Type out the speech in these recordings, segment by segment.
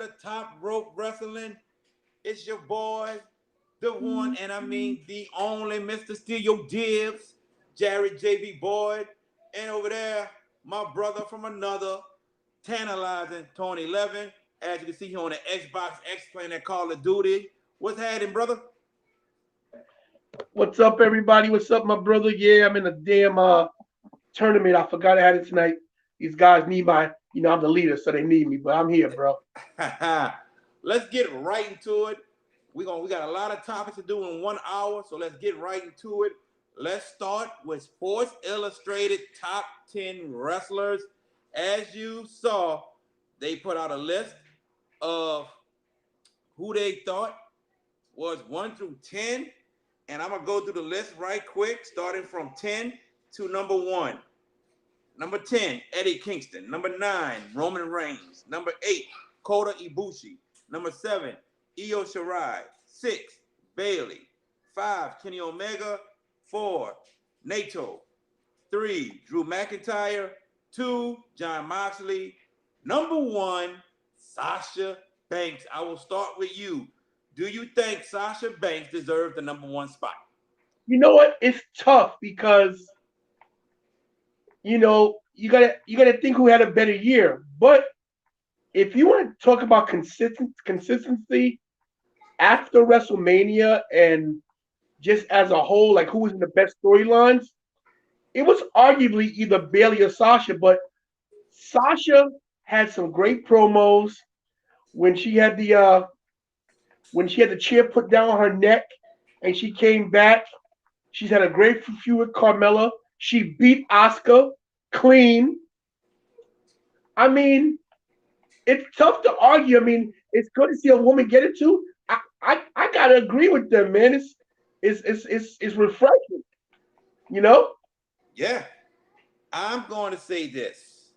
the Top Rope Wrestling. It's your boy, the one, and I mean the only Mr. Steal Dibs, Jared JB Boyd. And over there, my brother from another, Tantilizing, Tony 11. As you can see here on the Xbox X playing that Call of Duty. What's happening, brother? What's up, everybody? What's up, my brother? Yeah, I'm in a damn tournament. I forgot I had it tonight. These guys need I'm the leader, so they need me, but I'm here, bro. Let's get right into it. We got a lot of topics to do in 1 hour, so let's get right into it. Let's start with Sports Illustrated Top 10 Wrestlers. As you saw, they put out a list of who they thought was 1 through 10. And I'm going to go through the list right quick, starting from 10 to number 1. Number 10, Eddie Kingston. Number 9, Roman Reigns. Number 8, Kota Ibushi. Number 7, Io Shirai. 6, Bayley. 5, Kenny Omega. 4, Naito. 3, Drew McIntyre. 2, Jon Moxley. Number 1, Sasha Banks. I will start with you. Do you think Sasha Banks deserves the number 1 spot? You know what? It's tough because you gotta think who had a better year. But if you want to talk about consistency after WrestleMania and just as a whole, like who was in the best storylines, it was arguably either Bayley or Sasha. But Sasha had some great promos when she had the chair put down on her neck and she came back. She's had a great feud with Carmella. She beat Asuka clean. I mean, it's tough to argue. I mean, it's good to see a woman get it too. I gotta agree with them, man. It's refreshing, you know? Yeah. I'm going to say this.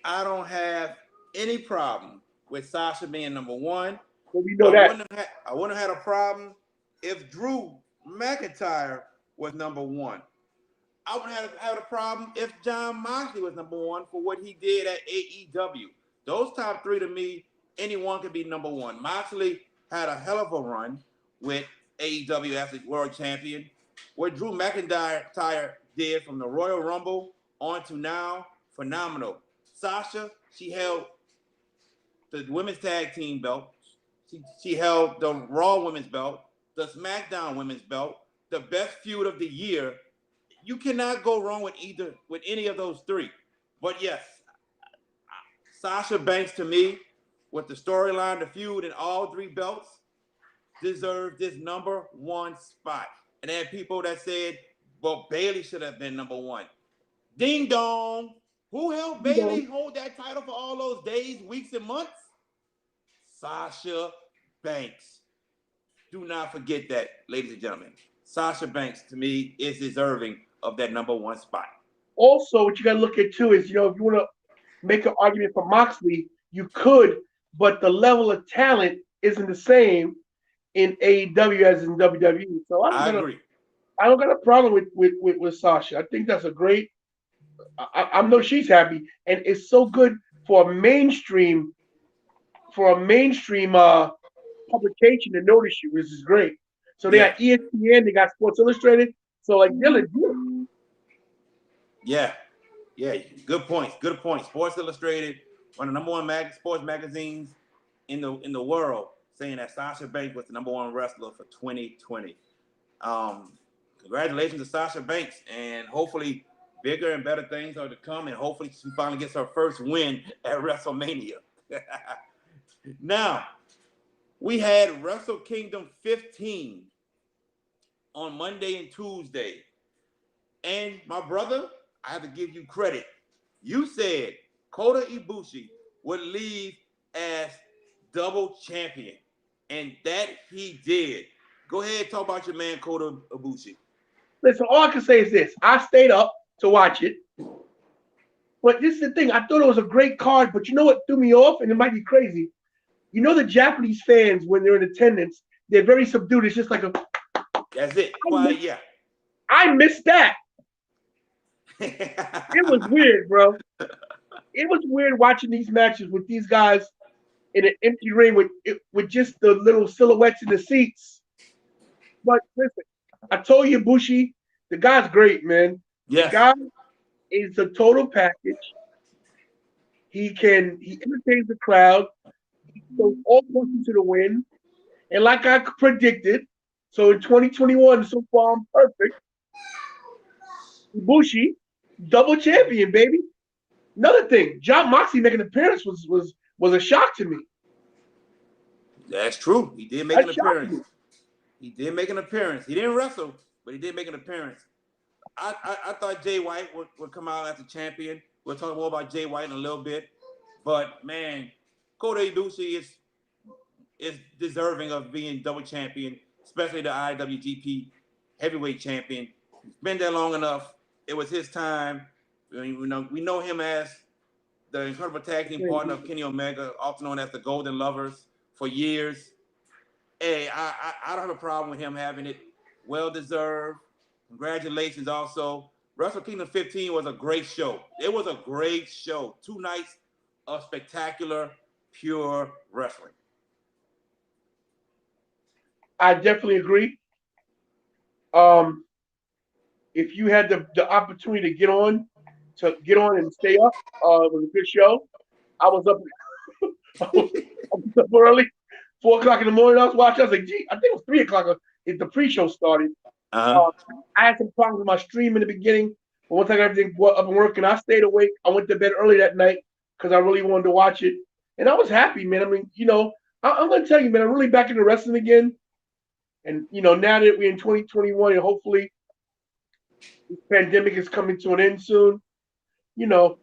I don't have any problem with Sasha being number 1. Well, we know that. I wouldn't have had a problem if Drew McIntyre was number 1. I would have had a problem if Jon Moxley was number 1 for what he did at AEW. Those top 3 to me, anyone could be number 1. Moxley had a hell of a run with AEW as the world champion. What Drew McIntyre did from the Royal Rumble on to now, phenomenal. Sasha, she held the women's tag team belt. She held the Raw women's belt, the SmackDown women's belt, the best feud of the year. You cannot go wrong with any of those 3. But yes, Sasha Banks to me, with the storyline, the feud, and all 3 belts, deserves this number 1 spot. And there are people that said, well, Bayley should have been number 1. Ding dong. Who helped Bayley hold that title for all those days, weeks, and months? Sasha Banks. Do not forget that, ladies and gentlemen. Sasha Banks, to me, is deserving of that number 1 spot. Also, what you got to look at, too, is, if you want to make an argument for Moxley, you could, but the level of talent isn't the same in AEW as in WWE. So I agree. I don't got a problem with Sasha. I think that's a great. I know she's happy, and it's so good for a mainstream publication to notice you, which is great. So they got ESPN, they got Sports Illustrated. So like they're legit. Yeah. Good points. Sports Illustrated, one of the number 1 sports magazines in the world, saying that Sasha Banks was the number 1 wrestler for 2020. Congratulations to Sasha Banks, and hopefully bigger and better things are to come, and hopefully she finally gets her first win at WrestleMania. Now, we had Wrestle Kingdom 15 on Monday and Tuesday. And my brother, I have to give you credit. You said Kota Ibushi would leave as double champion, and that he did. Go ahead and talk about your man, Kota Ibushi. Listen, all I can say is this. I stayed up to watch it. But this is the thing. I thought it was a great card, but you know what threw me off? And it might be crazy. You know the Japanese fans, when they're in attendance, they're very subdued. It's just like a... That's it. Quiet, yeah. I missed that. It was weird, bro. It was weird watching these matches with these guys in an empty ring with just the little silhouettes in the seats. But listen, I told you, Bushi, the guy's great, man. The Yes, guy is a total package. He entertains the crowd. He throws all punches to the wind. And like I predicted, so in 2021, so far I'm perfect. Ibushi, double champion, baby. Another thing, John Moxley making an appearance was a shock to me. that's true. He did make That an shocked appearance. me. He did make an appearance. He didn't wrestle, but he did make an appearance. I thought Jay White would come out as a champion. We'll talk more about Jay White in a little bit. But man, Kota Ibushi is deserving of being double champion, especially the IWGP heavyweight champion. He's been there long enough. It was his time. We know him as the incredible tag team partner of Kenny Omega, also known as the Golden Lovers, for years. Hey, I don't have a problem with him having it. Well deserved. Congratulations also. Wrestle Kingdom 15 was a great show. It was a great show. 2 nights of spectacular, pure wrestling. I definitely agree. Um, if you had the opportunity to get on and stay up, it was a good show. I was up, I was up early, 4 o'clock in the morning. I was watching. I was like, gee, I think it was 3 o'clock if the pre-show started. Uh-huh. Uh, I had some problems with my stream in the beginning, but once I got everything up and working, I stayed awake. I went to bed early that night because I really wanted to watch it, and I was happy, man. I mean, I'm gonna tell you, man, I'm really back into wrestling again, and now that we're in 2021, and hopefully this pandemic is coming to an end soon, you know,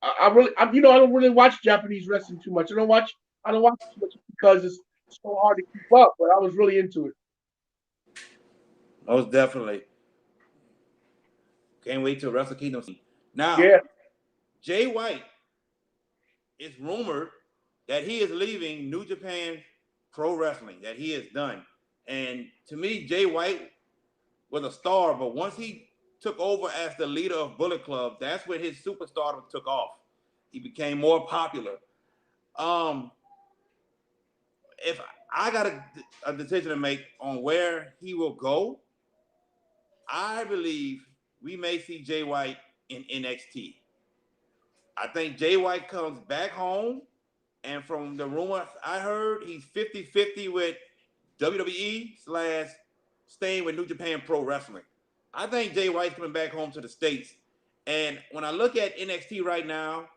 I don't really watch Japanese wrestling too much. I don't watch it too much because it's so hard to keep up. But I was really into it. Most definitely. Can't wait till Wrestle Kingdom. Now, Yeah, Jay White is rumored that he is leaving New Japan Pro Wrestling, that he is done. And to me, Jay White was a star, but once he took over as the leader of Bullet Club, that's when his superstardom took off. He became more popular. Um, if I got a decision to make on where he will go, I believe we may see Jay White in NXT. I think Jay White comes back home, and from the rumors I heard, he's 50-50 with WWE slash staying with New Japan Pro Wrestling. I think Jay White's coming back home to the States. And when I look at NXT right now,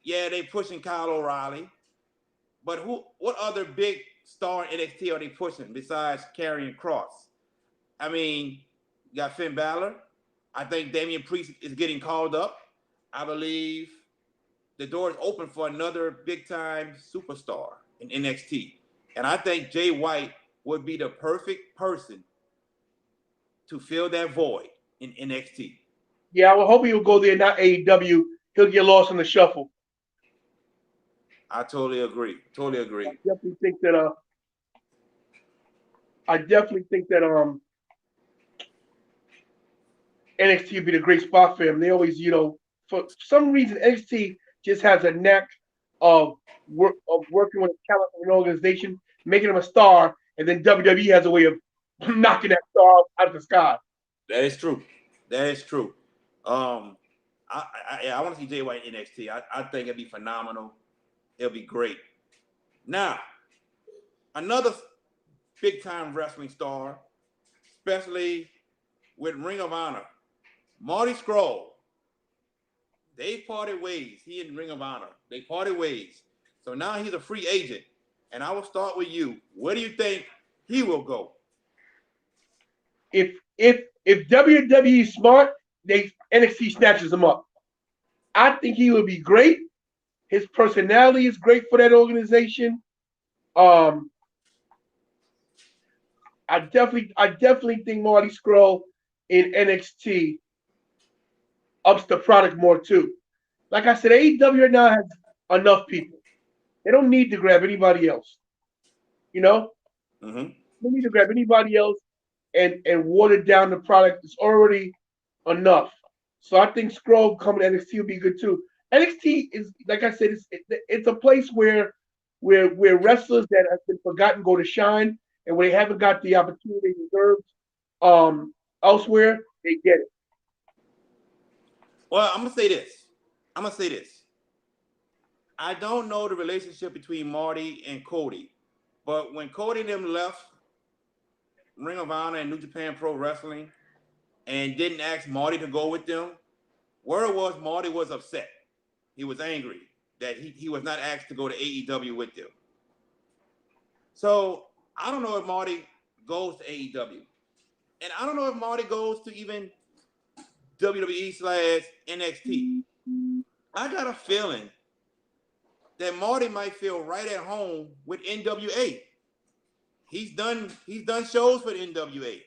yeah, they pushing Kyle O'Reilly. But what other big star in NXT are they pushing besides Carrie and Cross? I mean, you got Finn Balor. I think Damien Priest is getting called up. I believe the door is open for another big time superstar in NXT. And I think Jay White would be the perfect person to fill that void in NXT. yeah. I would hope he would go there, not AEW. He'll get lost in the shuffle. I totally agree. Totally I agree. definitely think that. I definitely think that NXT would be the great spot for him. They always, for some reason, NXT just has a knack of working with a talent of an organization, making him a star, and then WWE has a way of knocking that star out of the sky. That is true. That is true. Um, I want to see Jay White in NXT. I think it'd be phenomenal. It'll be great. Now, another big time wrestling star, especially with Ring of Honor, Marty Scroll. They parted ways. He and Ring of Honor. They parted ways. So now he's a free agent. And I will start with you. Where do you think he will go? If WWE is smart, they NXT snatches him up. I think he would be great. His personality is great for that organization. Um, I definitely think Marty Scroll in NXT ups the product more too. Like I said, AEW right now has enough people. They don't need to grab anybody else. You know, Mm-hmm. they don't need to grab anybody else and water down the product. It's already enough. So I think Scroll coming to NXT will be good too. NXT is, like I said, it's a place where where wrestlers that have been forgotten go to shine, and when they haven't got the opportunity they deserve elsewhere, they get it. Well, I'm gonna say this. I'm gonna say this. I don't know the relationship between Marty and Cody, but when Cody and them left Ring of Honor and New Japan Pro Wrestling and didn't ask Marty to go with them, word was Marty was upset. He was angry that he was not asked to go to AEW with them. So I don't know if Marty goes to AEW. And I don't know if Marty goes to even WWE / NXT. I got a feeling that Marty might feel right at home with NWA. He's done shows for the NWA.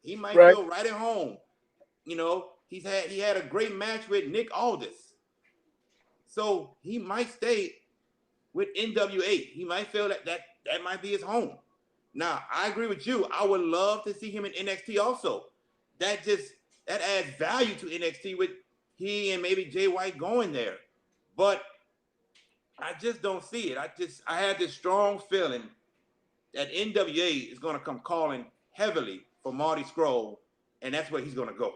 He might Right. feel right at home. He had a great match with Nick Aldis. So he might stay with NWA. He might feel that might be his home. Now, I agree with you. I would love to see him in NXT also. That adds value to NXT with he and maybe Jay White going there. But I just don't see it. I had this strong feeling that NWA is going to come calling heavily for Marty Scroll, and that's where he's going to go.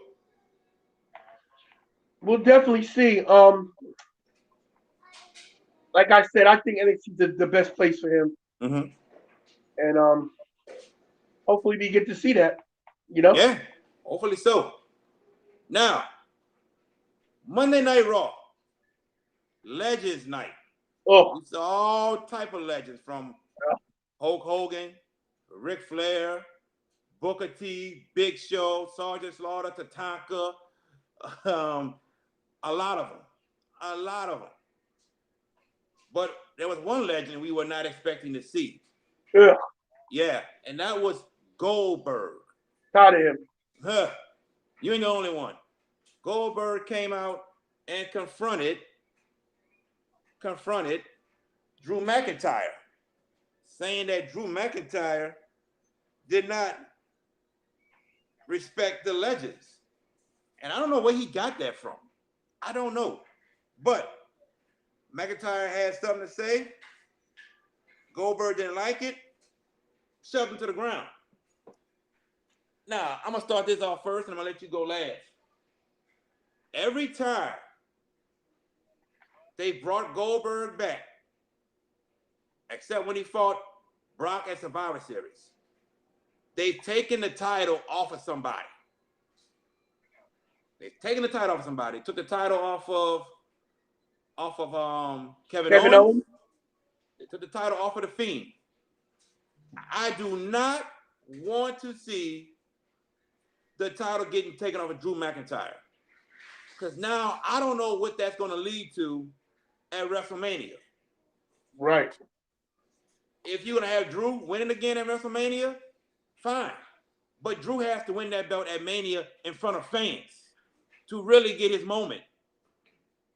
We'll definitely see. Like I said, I think NXT is the best place for him, Mm-hmm. and hopefully we get to see that. You know. Yeah, hopefully so. Now, Monday Night Raw, Legends Night. Oh, We saw all type of legends from Hulk Hogan, Ric Flair, Booker T, Big Show, Sergeant Slaughter, Tatanka, a lot of them. A lot of them. But there was one legend we were not expecting to see. yeah, Yeah, and that was Goldberg. tired of him. Huh. You ain't the only one. Goldberg came out and confronted Drew McIntyre, saying that Drew McIntyre did not respect the legends. And I don't know where he got that from. I don't know. But McIntyre had something to say. Goldberg didn't like it. Shoved him to the ground. Now, I'm going to start this off first and I'm going to let you go last. Every time they brought Goldberg back, except when he fought Brock at Survivor Series, they've taken the title off of somebody. They've taken the title off of somebody. Took the title off of Kevin Kevin Owens. Owens. They took the title off of The Fiend. I do not want to see the title getting taken off of Drew McIntyre. Because now I don't know what that's going to lead to at WrestleMania. Right. If you're going to have Drew winning again at WrestleMania, fine. But Drew has to win that belt at Mania in front of fans to really get his moment.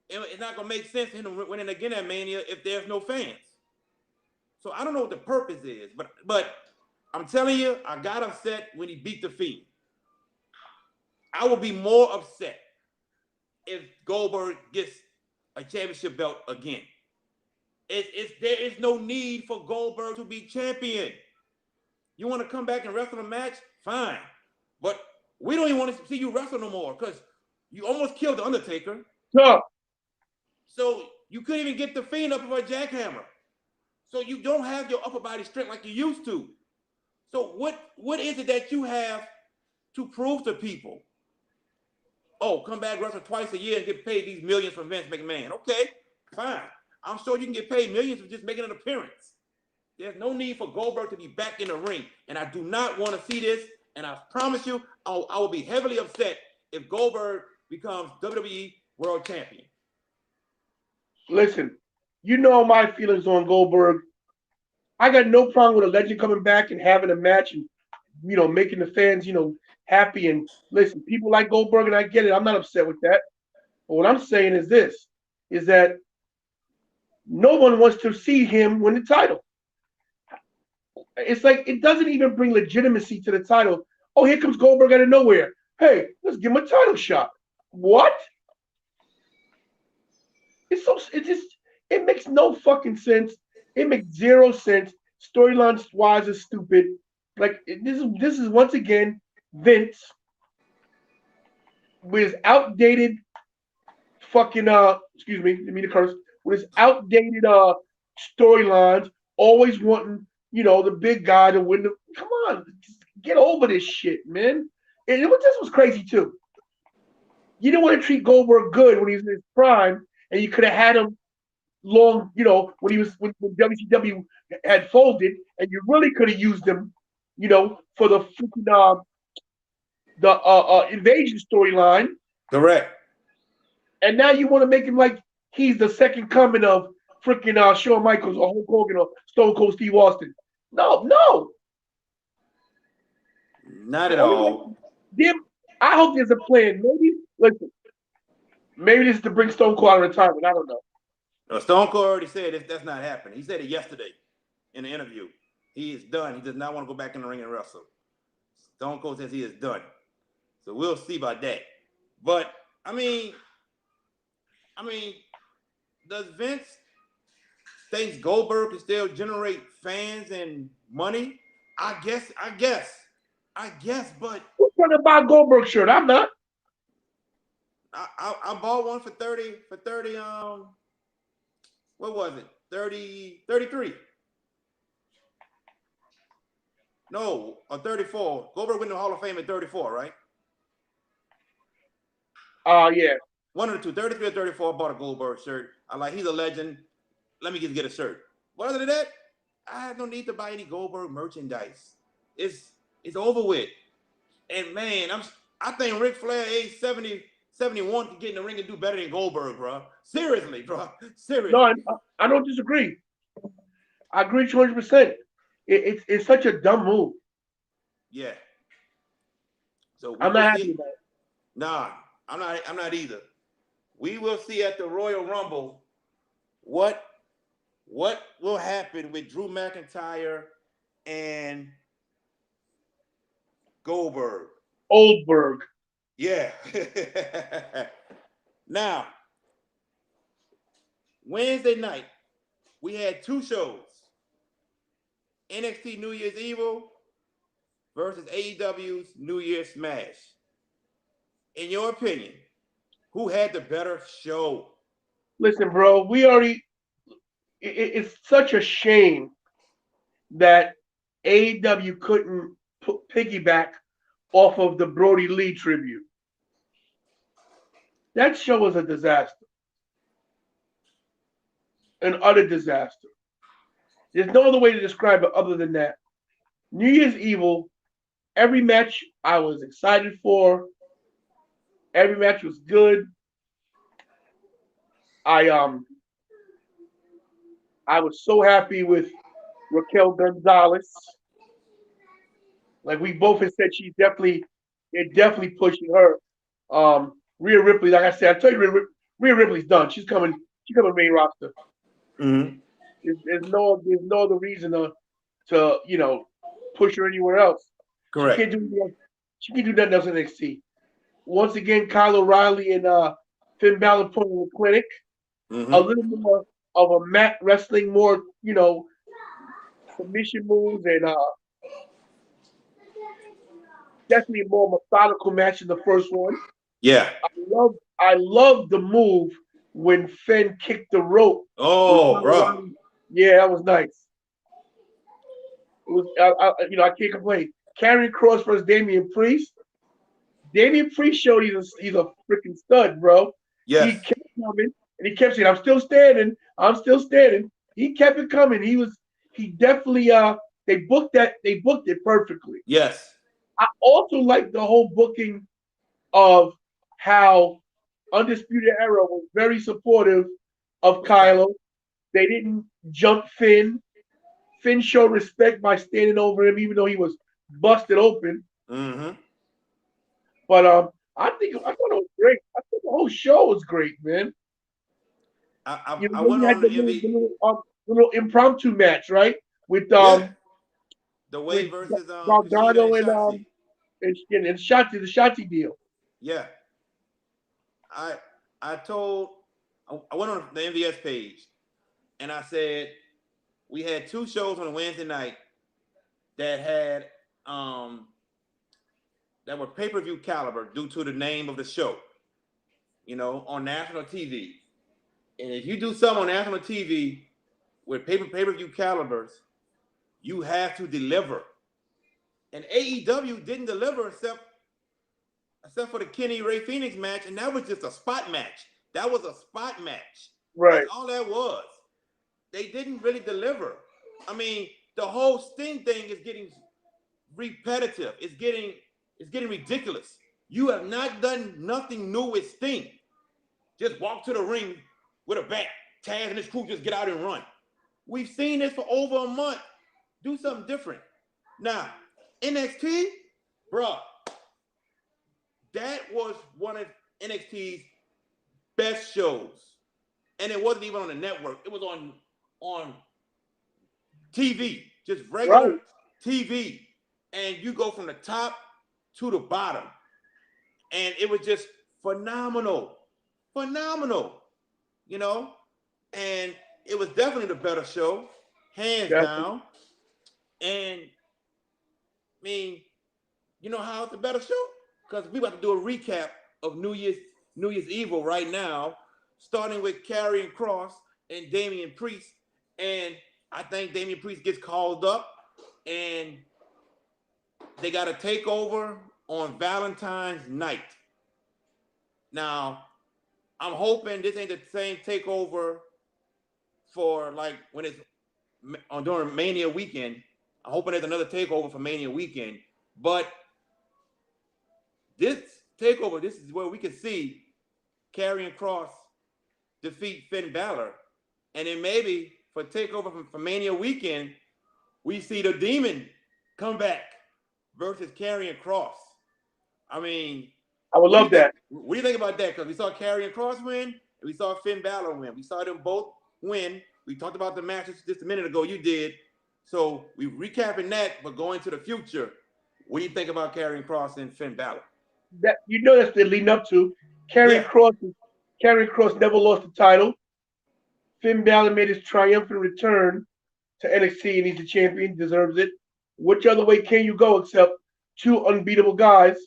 It's not going to make sense him winning again at Mania if there's no fans. So I don't know what the purpose is, but I'm telling you, I got upset when he beat The Fiend. I will be more upset if Goldberg gets a championship belt again. There is no need for Goldberg to be champion. You want to come back and wrestle a match? Fine. But we don't even want to see you wrestle no more because you almost killed The Undertaker. Tough. So you couldn't even get The Fiend up for a jackhammer. So you don't have your upper body strength like you used to. So what is it that you have to prove to people? Oh, come back, wrestle twice a year and get paid these millions from Vince McMahon. Okay, fine. I'm sure you can get paid millions for just making an appearance. There's no need for Goldberg to be back in the ring. And I do not want to see this. And I promise you, I will be heavily upset if Goldberg becomes WWE World Champion. Listen, you know my feelings on Goldberg. I got no problem with a legend coming back and having a match and making the fans happy. And listen, people like Goldberg, and I get it. I'm not upset with that. But what I'm saying is this: is that no one wants to see him win the title. It's like it doesn't even bring legitimacy to the title. Oh, here comes Goldberg out of nowhere. Hey, let's give him a title shot. What? It makes no fucking sense. It makes zero sense. Storyline wise is stupid. Like this is once again Vince with his outdated fucking excuse me, didn't mean to curse, with his outdated storylines, always wanting, the big guy to win the come on, just get over this shit, man. And this was crazy too. You didn't want to treat Goldberg good when he was in his prime, and you could have had him long, when he was when WCW had folded, and you really could have used him, for the freaking invasion storyline. Correct. And now you want to make him like he's the second coming of freaking Shawn Michaels or Hulk Hogan or Stone Cold Steve Austin. No, no. Not The at only way, all. them, I hope there's a plan. Maybe, listen, maybe this is to bring Stone Cold out of retirement. I don't know. Stone Cold already said that's not happening. He said it yesterday in the interview. He is done. He does not want to go back in the ring and wrestle. Stone Cold says he is done. So we'll see about that. But I mean, does Vince think Goldberg can still generate fans and money? I guess. But Who's trying to buy a Goldberg shirt? I'm not. I bought one for 30 what was it? 33. No, or 34. Goldberg went to the Hall of Fame at 34, right? Yeah. One of the two, 33 or 34. I bought a Goldberg shirt. I like, he's a legend. Let me just get a shirt. But other than that, I have no need to buy any Goldberg merchandise. It's over with. And man, I think Ric Flair, age 70, 71, can get in the ring and do better than Goldberg, bro. Seriously, bro. No, Seriously. I don't disagree. I agree 200%. It's such a dumb move. Yeah. So we I'm will not happy see. about it. Nah, I'm not either. We will see at the Royal Rumble what will happen with Drew McIntyre and Goldberg. Oldberg. Yeah. Now, Wednesday night, we had two shows. NXT New Year's Evil versus AEW's New Year's Smash. In your opinion, who had the better show? Listen, bro, we already. It's such a shame that AEW couldn't piggyback off of the Brody Lee tribute. That show was a disaster, an utter disaster. There's no other way to describe it other than that. New Year's Evil, every match I was excited for. Every match was good. I um I was so happy with Raquel Gonzalez. Like we both had said, they're definitely pushing her. Rhea Ripley, like I said, I tell you, Rhea Ripley's done. She's coming main roster. Mm-hmm. There's no other reason to push her anywhere else. She Correct. can't do anything else. She can't do nothing else in NXT. Once again, Kyle O'Reilly and Finn Balor put in the clinic. A Mm-hmm. little more of a mat wrestling, more submission moves, and definitely a more methodical match in the first one. Yeah. I love the move when Finn kicked the rope with Oh, Kyle bro. O'Reilly. Yeah, that was nice. It was I can't complain. Karrion Kross versus Damien Priest. Damien Priest showed he's a freaking stud, bro. Yes. He kept coming and he kept saying, "I'm still standing. I'm still standing." He kept it coming. He definitely they booked it perfectly. Yes. I also like the whole booking of how Undisputed Era was very supportive of Okay. Kylo. They didn't jump Finn. Finn showed respect by standing over him, even though he was busted open. Mm-hmm. But I thought it was great. I thought the whole show was great, man. I Then went you had on the the little, the MV. little, um, the little impromptu match, right? With Yeah. The with Way versus Kushida and Gargano and Shotzi. and Shotzi, the Shotzi deal. Yeah. I I told I went on the MVS page and I said, we had two shows on a Wednesday night that had that were pay-per-view caliber due to the name of the show, on national TV. And if you do something on national TV with pay-per-view calibers, you have to deliver. And AEW didn't deliver except for the Kenny Ray Phoenix match, and that was just a spot match. That was a spot match. Right. That's all that was. They didn't really deliver. I mean, the whole Sting thing is getting repetitive. It's getting ridiculous. You have not done nothing new with Sting. Just walk to the ring with a bat. Taz and his crew just get out and run. We've seen this for over a month. Do something different. Now, NXT, bruh, that was one of NXT's best shows. And it wasn't even on the network. It was on TV, just regular TV. And you go from the top to the bottom. And it was just phenomenal. Phenomenal. And it was definitely the better show, hands down. And I mean, you know how it's a better show? Because we about to do a recap of New Year's Evil right now, starting with Carrie and Cross and Damien Priest. And I think Damien Priest gets called up, and they got a takeover on Valentine's night. Now, I'm hoping this ain't the same takeover for like when it's during Mania weekend. I'm hoping there's another takeover for Mania weekend. But this takeover, this is where we can see Carrie and Cross defeat Finn Balor. And then maybe for takeover for Mania weekend, we see the Demon come back versus Carrie and Cross. I mean, I would love that. What do you think about that? Because we saw Carrie and Cross win, and we saw Finn Balor win. We saw them both win. We talked about the matches just a minute ago. You did. So we recapping that, but going to the future, what do you think about Carrie and Cross and Finn Balor? That's they're leading up to. Carrie Cross never lost the title. Finn Balor made his triumphant return to NXT, and he's the champion. Deserves it. Which other way can you go except two unbeatable guys?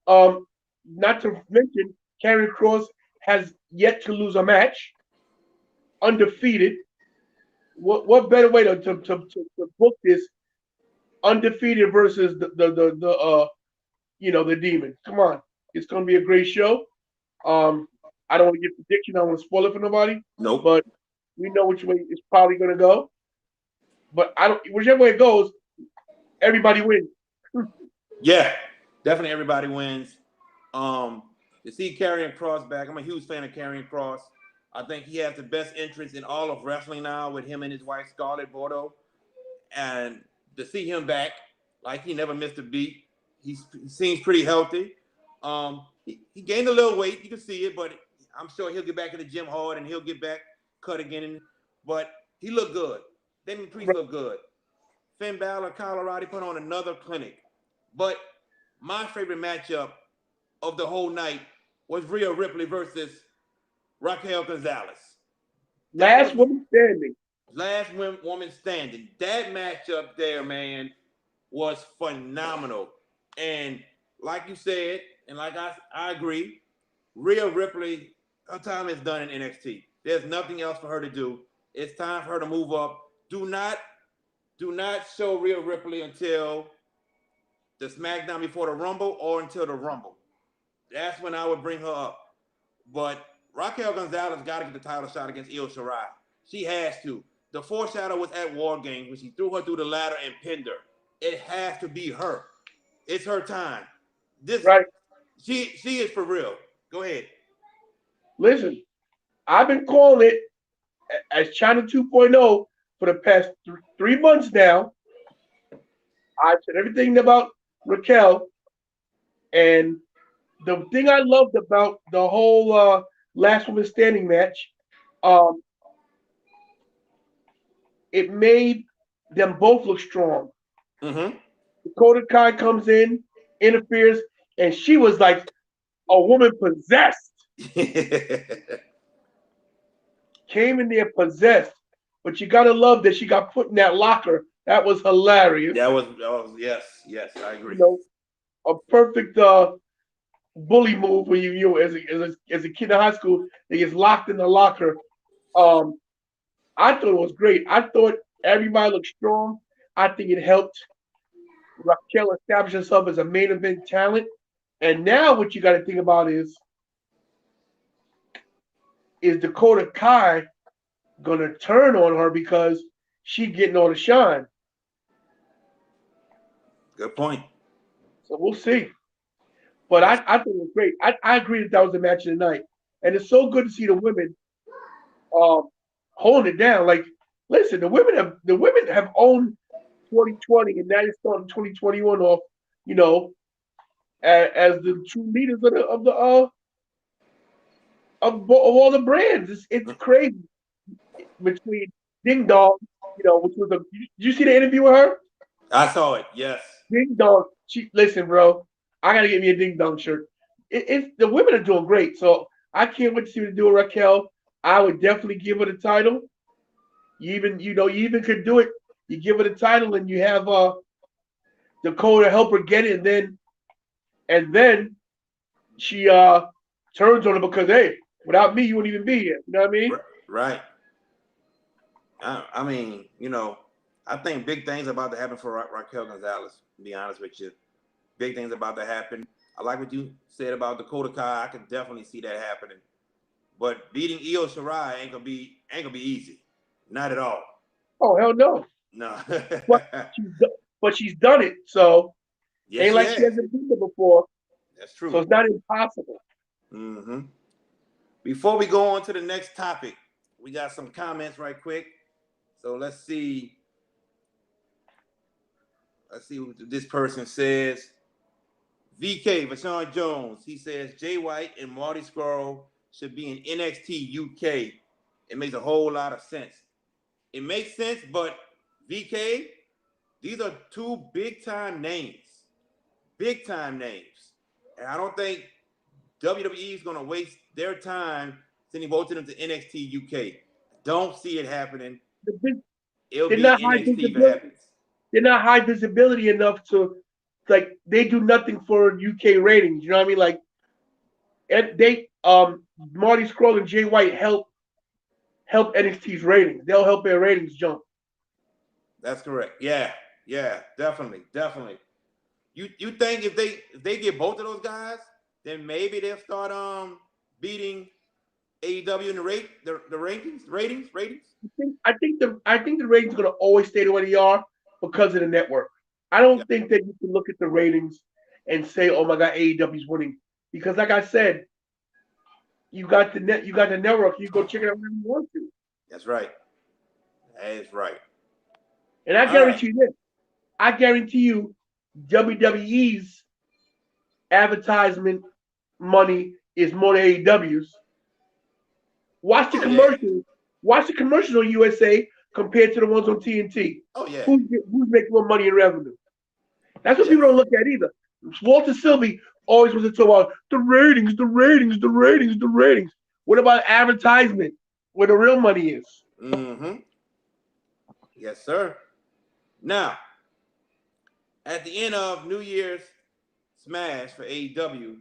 Not to mention, Carrie Cross has yet to lose a match, undefeated. What better way to book this? Undefeated versus the Demon. Come on, it's gonna be a great show. I don't want to give prediction. I don't want to spoil it for nobody. Nope. But we know which way it's probably gonna go. But whichever way it goes, everybody wins. Yeah, definitely everybody wins. To see Karrion Kross back, I'm a huge fan of Karrion Kross. I think he has the best entrance in all of wrestling now with him and his wife Scarlett Bordeaux. And to see him back, like he never missed a beat. He seems pretty healthy. He gained a little weight, you can see it, but I'm sure he'll get back in the gym hard and he'll get back cut again. But he looked good. Damien Priest looked good. Finn Balor, Colorado put on another clinic. But my favorite matchup of the whole night was Rhea Ripley versus Raquel Gonzalez. Last woman standing. Last woman standing. That matchup there, man, was phenomenal. And like you said, and like I agree, Rhea Ripley, her time is done in NXT. There's nothing else for her to do. It's time for her to move up. Do not show Rhea Ripley until the SmackDown before the Rumble or until the Rumble. That's when I would bring her up. But Raquel Gonzalez got to get the title shot against Io Shirai. She has to. The foreshadow was at War Games when she threw her through the ladder and pinned her. It has to be her. It's her time. Right. She is for real. Go ahead. Listen, I've been calling it as China 2.0 for the past 3 months now. I've said everything about Raquel, and the thing I loved about the whole last woman standing match, it made them both look strong. Mm-hmm. Dakota Kai comes in, interferes, and she was like a woman possessed. Came in there possessed. but you gotta love that she got put in that locker. That was hilarious. Yes, yes, I You agree. know, a perfect bully move when you as a kid in high school that gets locked in the locker. Um, I thought it was great. I thought everybody looked strong. I think it helped Raquel establish herself as a main event talent. And now what you got to think about is Dakota Kai gonna turn on her because she getting all the shine. Good point. So we'll see. But Yes, I think it was great. I agree that was the match of the night, and it's so good to see the women um, holding it down. Like, listen, the women have owned 2020, and now you're starting 2021 off. You know, as the true leaders of all the brands. It's crazy between Ding Dong. Which was a. Did you see the interview with her? I saw it. Yes. Ding Dong. Listen, bro. I gotta get me a Ding Dong shirt. It's the women are doing great, so I can't wait to see what to do with Raquel. I would definitely give her the title. You even could do it. You give her the title, and you have Dakota help her get it, and then she turns on her because hey, without me, you wouldn't even be here. You know what I mean? Right. I mean, I think big things about to happen for Raquel Gonzalez. To be honest with you, big things about to happen. I like what you said about Dakota Kai. I can definitely see that happening. But beating Io Shirai ain't gonna be easy. Not at all. Oh hell no! No. But she's done it, so Yes, ain't she like she has. hasn't been there before. That's So true. it's not impossible. hmm Before we go on to the next topic, we got some comments right quick. So let's see. Let's see what this person says. VK Vashawn Jones. He says Jay White and Marty Scroll should be in NXT UK. It makes a whole lot of sense. It makes sense, but VK, these are two big time names. Big time names. And I don't think WWE is going to waste their time sending both of them to NXT UK. Don't see it happening. It'll They're be not high NXT if it visibility. happens. They're not high visibility enough to like they do nothing for UK ratings. You know what I mean? Like and they Marty Scroll and Jay White help NXT's ratings. They'll help their ratings jump. That's correct. Yeah, yeah, definitely, definitely. You think if they get both of those guys, then maybe they'll start beating AEW in the ratings. I think the ratings are gonna always stay the way they are because of the network. I Yeah, don't think that you can look at the ratings and say, "Oh my God, AEW's winning," because like I said, you got the network. You go check it out whenever you want to, that's right. That is right. and I All right. guarantee you this. I guarantee you, WWE's advertisement money is more than AEW's. Watch the Oh yeah. commercials. Watch the commercials on USA compared to the ones on TNT. Oh yeah. Who's making more money in revenue? That's what Yes. people don't look at either. Walter Sylvie always wants to talk about the ratings, the ratings, the ratings, the ratings. What about advertisement, where the real money is? Mm-hmm. Yes, sir. Now, at the end of New Year's Smash for AEW,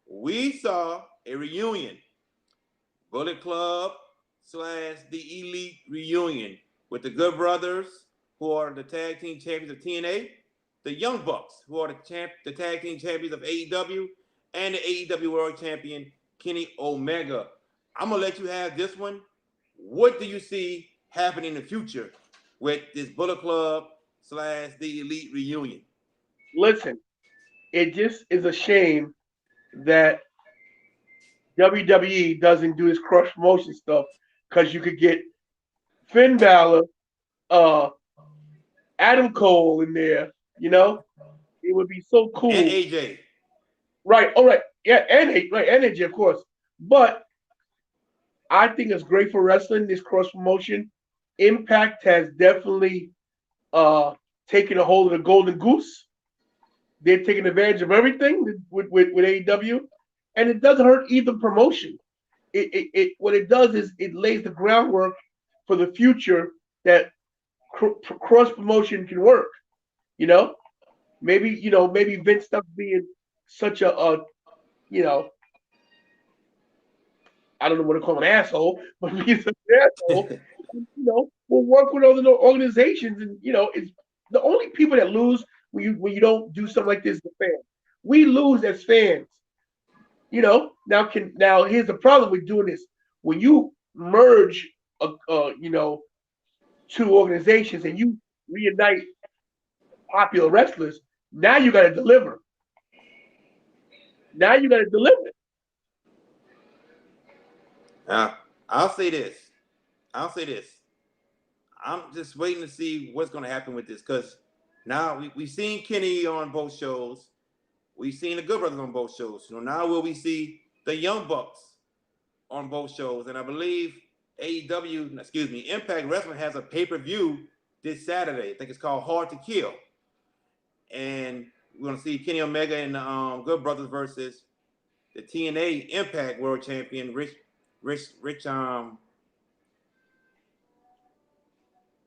we saw a reunion. Bullet Club slash the Elite reunion with the Good Brothers, who are the tag team champions of TNA, the Young Bucks, who are the tag team champions of AEW, and the AEW World Champion Kenny Omega. I'm gonna let you have this one. What do you see happening in the future with this Bullet Club slash the Elite reunion? Listen, it just is a shame that WWE doesn't do this cross promotion stuff because you could get Finn Balor, uh, Adam Cole in there. You know, it would be so And cool. AJ. Right. All right. Yeah. And AJ, of course. But I think it's great for wrestling. This cross promotion. Impact has definitely uh, taken a hold of the golden goose. They're taking advantage of everything with AEW, and it doesn't hurt either promotion. What it does is it lays the groundwork for the future that cross promotion can work. You know, maybe Vince stuff being such a you know I don't know what to call an asshole, but he's an asshole. We'll work with other organizations, and it's the only people that lose when you don't do something like this. The fans, we lose as fans. Now here's the problem with doing this. When you merge, two organizations and you reunite popular wrestlers, now you got to deliver. Now you got to deliver. I'll say this. I'll say this. I'm just waiting to see what's going to happen with this because now we've seen Kenny on both shows. We've seen the Good Brothers on both shows. Now will we see the Young Bucks on both shows? And I believe Impact Wrestling has a pay-per-view this Saturday. I think it's called Hard to Kill. And we're going to see Kenny Omega and the Good Brothers versus the TNA Impact World Champion Rich Swann.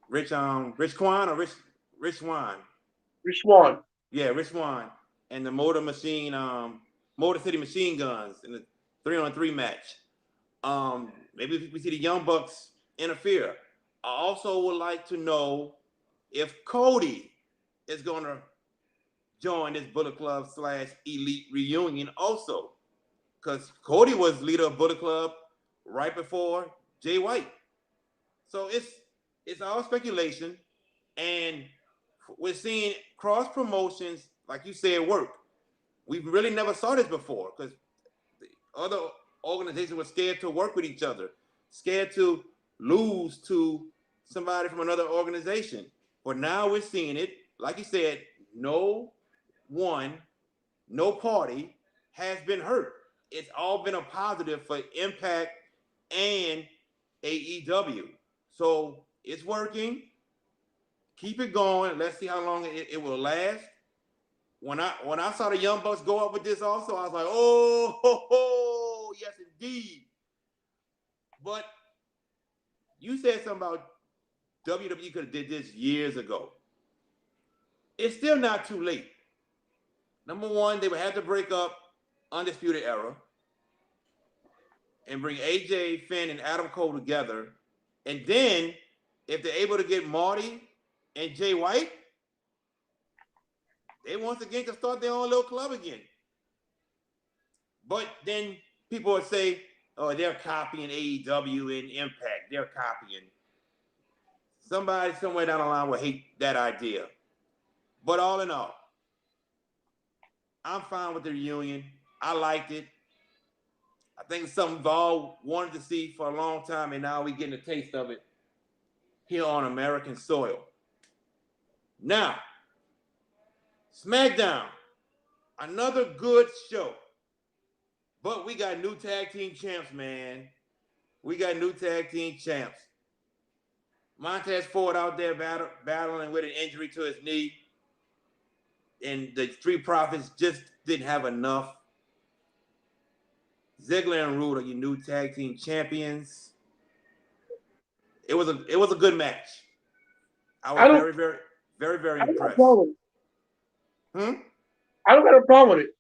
Rich Swann. Yeah, Rich Swann and the Motor City Machine Guns in the 3-on-3 match. Maybe we see the Young Bucks interfere. I also would like to know if Cody is going to join this Bullet Club / Elite reunion also, because Cody was leader of Bullet Club right before Jay White. So it's all speculation, and we're seeing cross promotions, like you said, work. We really never saw this before because the other organizations were scared to work with each other, scared to lose to somebody from another organization. But now we're seeing it. Like you said, no party has been hurt. It's all been a positive for Impact and AEW. So it's working. Keep it going. Let's see how long it will last. When I saw the Young Bucks go up with this also, I was like, oh, yes, indeed. But you said something about WWE could have did this years ago. It's still not too late. Number one, they would have to break up Undisputed Era and bring AJ, Finn, and Adam Cole together. And then, if they're able to get Marty and Jay White, they once again can start their own little club again. But then people would say, oh, they're copying AEW and Impact. They're copying. Somebody somewhere down the line will hate that idea. But all in all, I'm fine with the reunion. I liked it. I think it's something we've all wanted to see for a long time, and now we're getting a taste of it here on American soil. Now, SmackDown, another good show. But we got new tag team champs, man. We got new tag team champs. Montez Ford out there battling with an injury to his knee. And the Street Profits just didn't have enough. Ziggler and Roode are your new tag team champions. It was a good match. I was very, very, very, very impressed. I don't have a problem with it.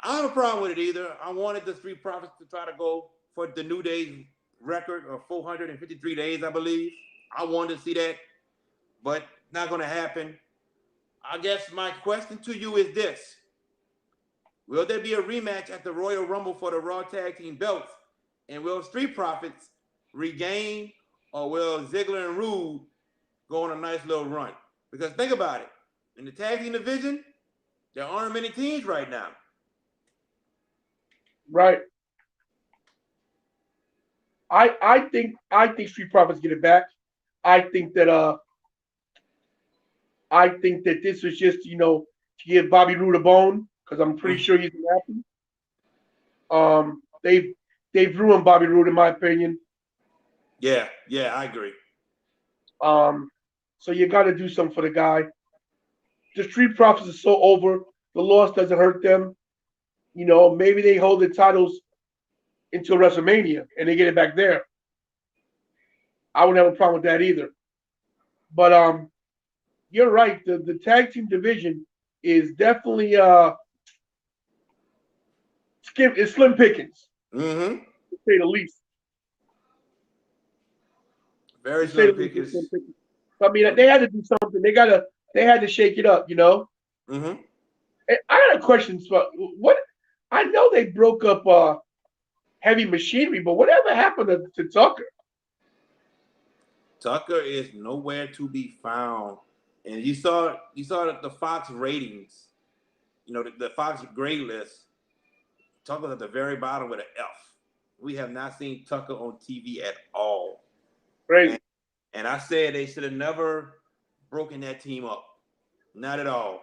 I don't have a problem with it either. I wanted the Street Profits to try to go for the New Day's record of 453 days, I believe. I wanted to see that, but not going to happen. I guess my question to you is this. Will there be a rematch at the Royal Rumble for the Raw Tag Team belts? And will Street Profits regain, or will Ziggler and Roode go on a nice little run? Because think about it. In the tag team division, there aren't many teams right now. Right. I think Street Profits get it back. I think that this was just to give Bobby Roode a bone, because I'm pretty sure he's happy. They've ruined Bobby Roode in my opinion. Yeah, I agree. So you got to do something for the guy. The Street Profits are so over. The loss doesn't hurt them. Maybe they hold the titles until WrestleMania and they get it back there. I wouldn't have a problem with that either. But you're right. The tag team division is definitely slim pickings, Mm-hmm. to say the least. Very To say slim the least, it's slim pickings. pickings. I mean, they had to do something. They had to shake it up, you know. Mm-hmm. And I got a question. So what? I know they broke up heavy machinery, but whatever happened to Tucker? Tucker is nowhere to be found. And you saw the Fox ratings, the Fox grade list. Tucker's at the very bottom with an F. We have not seen Tucker on TV at all. And, Crazy. and I said they should have never broken that team up. Not at all.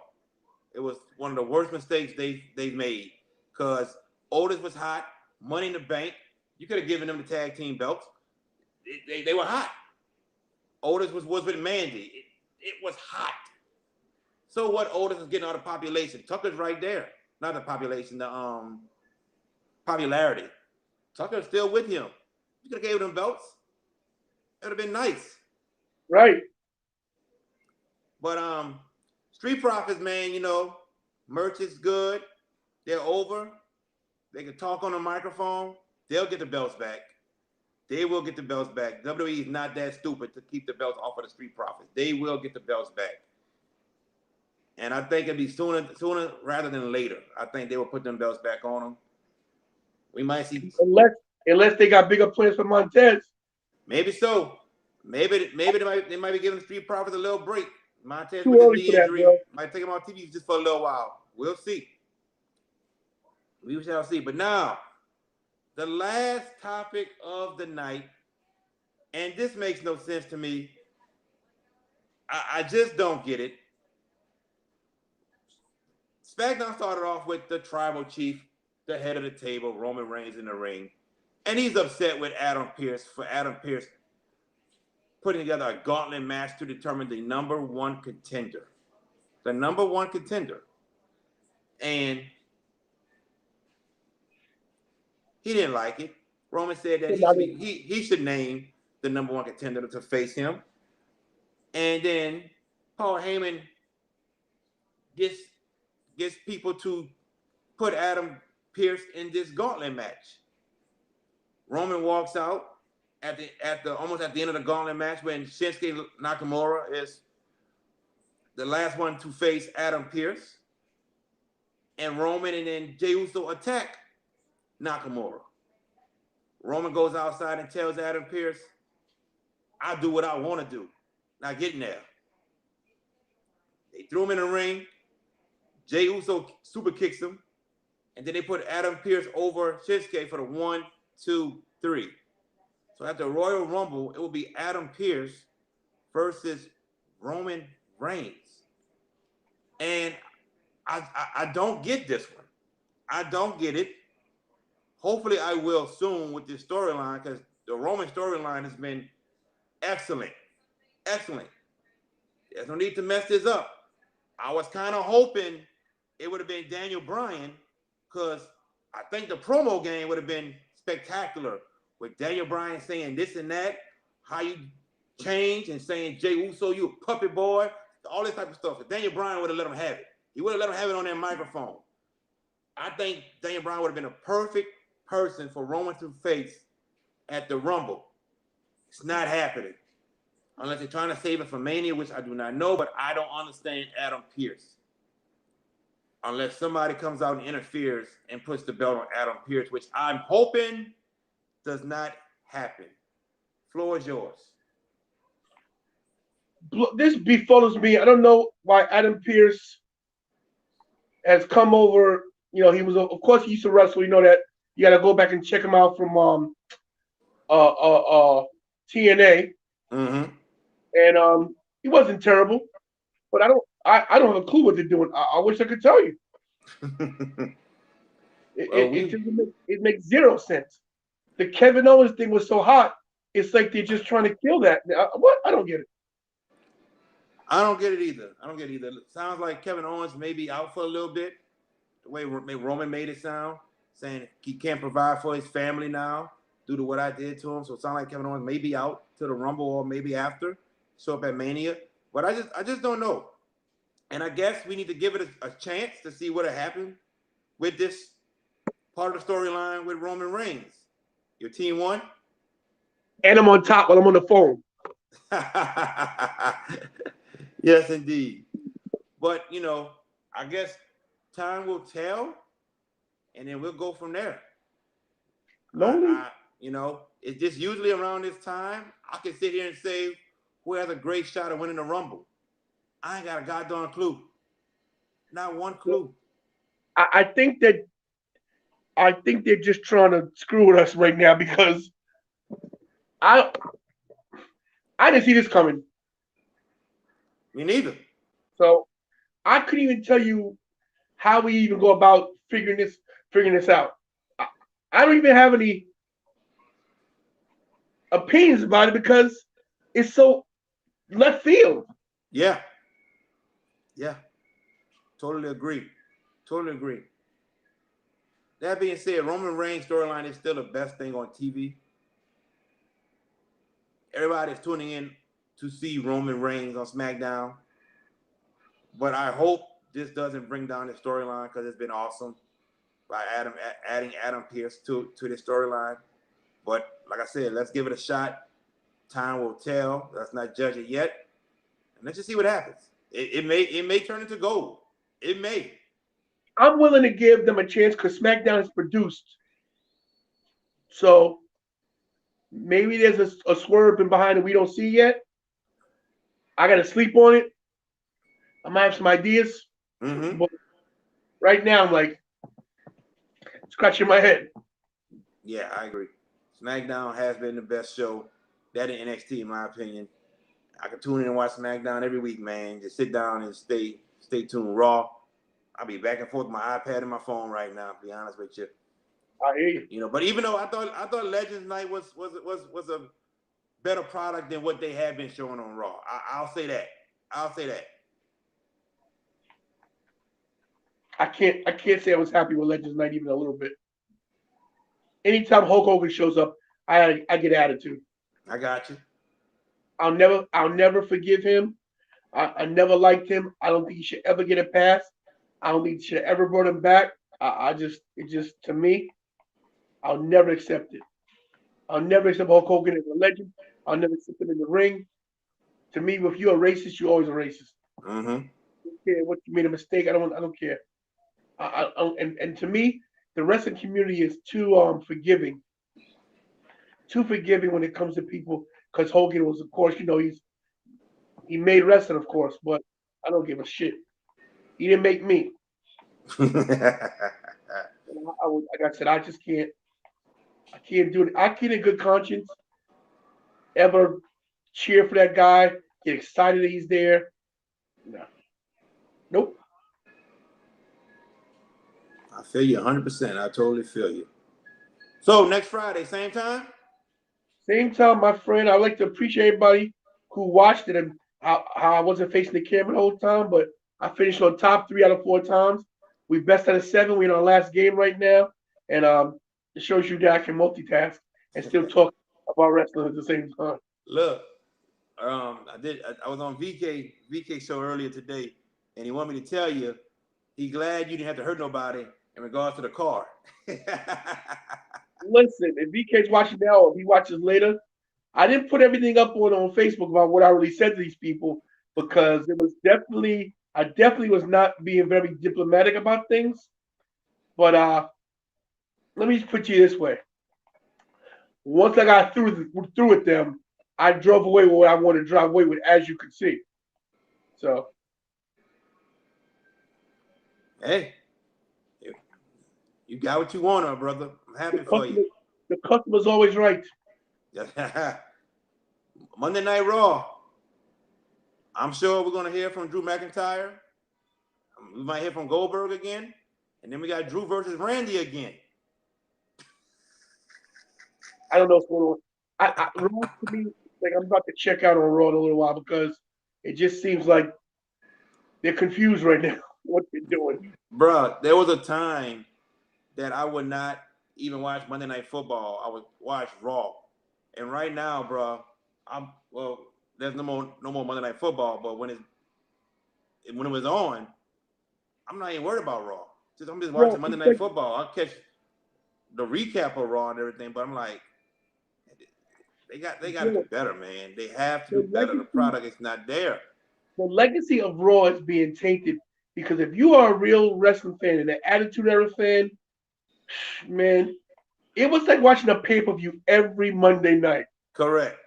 It was one of the worst mistakes they've made. Because Otis was hot, Money in the Bank. You could have given them the tag team belts. They were hot. Otis was with Mandy. It was hot. So what? Otis is getting all the population. Tucker's right there. Not the population, the popularity. Tucker's still with him. You could have gave them belts. It would have been nice. Right. But Street Profits, man, merch is good. They're over. They can talk on the microphone. They'll get the belts back. They will get the belts back. WWE is not that stupid to keep the belts off of the Street Profits. They will get the belts back. And I think it'd be sooner rather than later. I think they will put them belts back on them. We might see, Unless they got bigger plans for Montez. maybe so. Maybe they might be giving the Street Profits a little break. Montez Too with the early knee for that, injury bro. might take him on TV just for a little while. We'll see. We shall see. But now, the last topic of the night, and this makes no sense to me. I just don't get it. SmackDown started off with the tribal chief, the head of the table, Roman Reigns in the ring. And he's upset with Adam Pearce putting together a gauntlet match to determine the number one contender. The number one contender. And he didn't like it. Roman said that he should name the number one contender to face him. And then Paul Heyman gets people to put Adam Pearce in this gauntlet match. Roman walks out almost at the end of the gauntlet match when Shinsuke Nakamura is the last one to face Adam Pearce. And Roman and then Jey Uso attack Nakamura. Roman goes outside and tells Adam Pearce, I'll do what I want to do. Now get in there. They threw him in the ring. Jey Uso super kicks him. And then they put Adam Pearce over Shinsuke for the 1, 2, 3. So at the Royal Rumble, it will be Adam Pearce versus Roman Reigns. And I don't get this one. I don't get it. Hopefully I will soon with this storyline because the Roman storyline has been excellent. Excellent. There's no need to mess this up. I was kind of hoping it would have been Daniel Bryan because I think the promo game would have been spectacular with Daniel Bryan saying this and that, how you change and saying, Jey Uso, you a puppet boy, all this type of stuff. If Daniel Bryan would have let him have it. He would have let him have it on that microphone. I think Daniel Bryan would have been a perfect person for Roman to face at the Rumble. It's not happening. Unless they're trying to save it for Mania, which I do not know, but I don't understand Adam Pearce. Unless somebody comes out and interferes and puts the belt on Adam Pearce, which I'm hoping does not happen. Floor is yours. This befuddles me. I don't know why Adam Pearce has come over. You know, he was of course he used to wrestle. You know that you got to go back and check him out from TNA, Mm-hmm. and he wasn't terrible. But I don't have a clue what they're doing. I wish I could tell you. It makes zero sense. The Kevin Owens thing was so hot. It's like they're just trying to kill that. What? I don't get it. I don't get it either. It sounds like Kevin Owens may be out for a little bit. The way Roman made it sound, saying he can't provide for his family now due to what I did to him. So it sounds like Kevin Owens may be out. to the Rumble or maybe after, show up at Mania. But I just don't know. And I guess we need to give it a chance to see what happened with this part of the storyline with Roman Reigns. Your team won? And I'm on top while I'm on the phone. Yes, indeed. But, I guess time will tell, and then we'll go from there. Lonely? It's just usually around this time, I can sit here and say who has a great shot of winning the Rumble. I ain't got a goddamn clue. Not one clue. I think they're just trying to screw with us right now because I didn't see this coming. Me neither. So I couldn't even tell you how we even go about figuring this out. I don't even have any opinions about it because it's so left field. Yeah. Totally agree. That being said, Roman Reigns storyline is still the best thing on TV. Everybody's tuning in to see Roman Reigns on SmackDown. But I hope this doesn't bring down the storyline because it's been awesome by adding Adam Pearce to the storyline. But like I said, let's give it a shot. Time will tell. Let's not judge it yet. And let's just see what happens. It may turn into gold. It may. I'm willing to give them a chance because SmackDown is produced. So maybe there's a swerve in behind that we don't see yet. I got to sleep on it. I might have some ideas. Mm-hmm. But right now, I'm like scratching my head. Yeah, I agree. SmackDown has been the best show. That in NXT, in my opinion. I can tune in and watch SmackDown every week, man. Just sit down and stay tuned. Raw. I'll be back and forth with my iPad and my phone right now, to be honest with you. I hear you. But even though I thought Legends Night was a better product than what they have been showing on Raw. I'll say that. I can't say I was happy with Legends Night even a little bit. Anytime Hulk Hogan shows up, I get attitude. I got you. I'll never forgive him. I never liked him. I don't think he should ever get a pass. I don't think he should have ever brought him back. To me, I'll never accept it. I'll never accept Hulk Hogan as a legend. I'll never accept him in the ring. To me, if you're a racist, you're always a racist. Mm-hmm. I don't care what you made a mistake. I don't care. And to me, the wrestling community is too forgiving. Too forgiving when it comes to people. Because Hogan was, of course, he made wrestling, of course, but I don't give a shit. He didn't make me. Like I said, I just can't. I can't do it. I can't, in good conscience, ever cheer for that guy. Get excited that he's there. No. Nope. I feel you 100%. I totally feel you. So next Friday, same time? Same time, my friend. I'd like to appreciate everybody who watched it and how I wasn't facing the camera the whole time, but I finished on top 3 out of 4 times. We best out of 7. We're in our last game right now. And it shows you that I can multitask and still talk about wrestling at the same time. Look, I was on VK show earlier today, and he wanted me to tell you he's glad you didn't have to hurt nobody in regards to the car. Listen, if VK's watching now or if he watches later, I didn't put everything up on Facebook about what I really said to these people because it was I definitely was not being very diplomatic about things. But let me just put you this way. Once I got through with them, I drove away with what I wanted to drive away with, as you could see. So, hey, you got what you want, brother. I'm happy for you. The customer's always right. Monday Night Raw. I'm sure we're going to hear from Drew McIntyre. We might hear from Goldberg again. And then we got Drew versus Randy again. I don't know what's going on. Raw to me, like I'm about to check out on Raw in a little while because it just seems like they're confused right now what they're doing. Bruh, there was a time that I would not even watch Monday Night Football. I would watch Raw. And right now, bruh, well, there's no more Monday Night Football, but when it was on, I'm not even worried about Raw. I'm just watching Monday Night Football. I'll catch the recap of Raw and everything, but I'm like, they got to do better, man. They have to do better. The product is not there. The legacy of Raw is being tainted because if you are a real wrestling fan and an Attitude Era fan, man, it was like watching a pay-per-view every Monday night. Correct.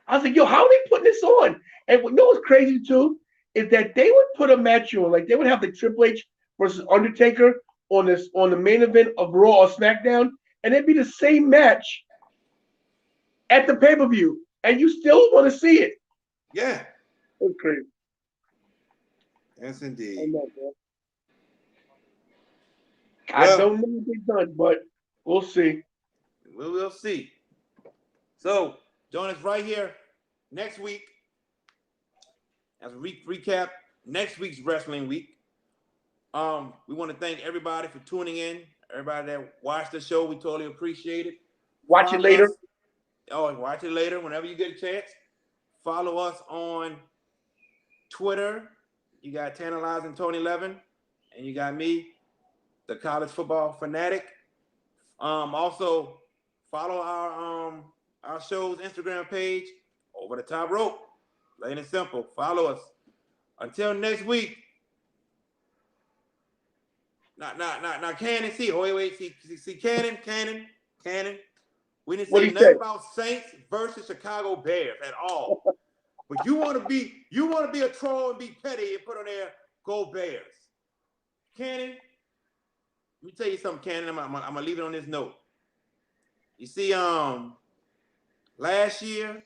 I was like, yo, how are they putting this on? And what you know what's crazy too is that they would put a match on, like they would have the Triple H versus Undertaker on the main event of Raw or SmackDown, and it'd be the same match at the pay-per-view, and you still want to see it. Yeah. That's crazy. Yes, indeed. I don't know what they've done, but we'll see. We'll see. So, join us right here next week as we recap next week's wrestling week. We want to thank everybody for tuning in. Everybody that watched the show, we totally appreciate it. Watch it later. Watch it later whenever you get a chance. Follow us on Twitter. You got Tantilizing Tony 11, and you got me, the college football fanatic. Also follow our show's Instagram page, Over the Top Rope. Plain and simple. Follow us. Until next week. Now, Cannon, see, Cannon. We didn't say nothing about Saints versus Chicago Bears at all. But you want to be a troll and be petty and put on there, go Bears. Cannon, let me tell you something, Cannon. I'm gonna leave it on this note. You see, last year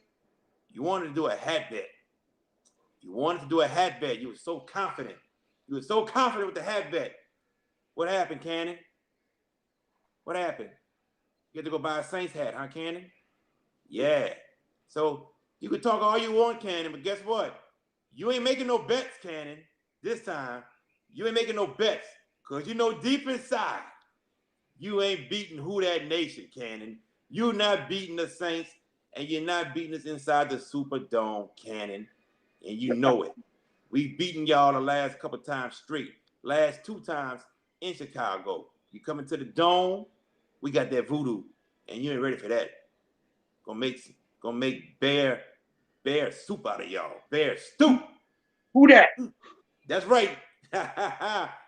you wanted to do a hat bet. You were so confident. You were so confident with the hat bet. What happened, Cannon? What happened? You had to go buy a Saints hat, huh, Cannon? Yeah. So you can talk all you want, Cannon, but guess what? You ain't making no bets, Cannon. This time, you ain't making no bets. Because you know deep inside, you ain't beating Who That Nation, Cannon. You're not beating the Saints, and you're not beating us inside the Superdome, Cannon. And you know it. We've beaten y'all the last couple times straight. Last 2 times in Chicago. You coming to the Dome, we got that voodoo, and you ain't ready for that. Gonna make bear soup out of y'all. Bear stew. Who that? That's right.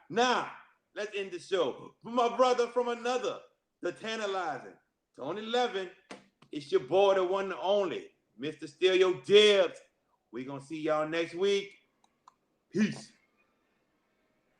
Now, let's end the show. For my brother from another, the Tantilizing Tony 11. It's your boy, the one and only, Mr. Steal Your Dibs. We're gonna see y'all next week. Peace.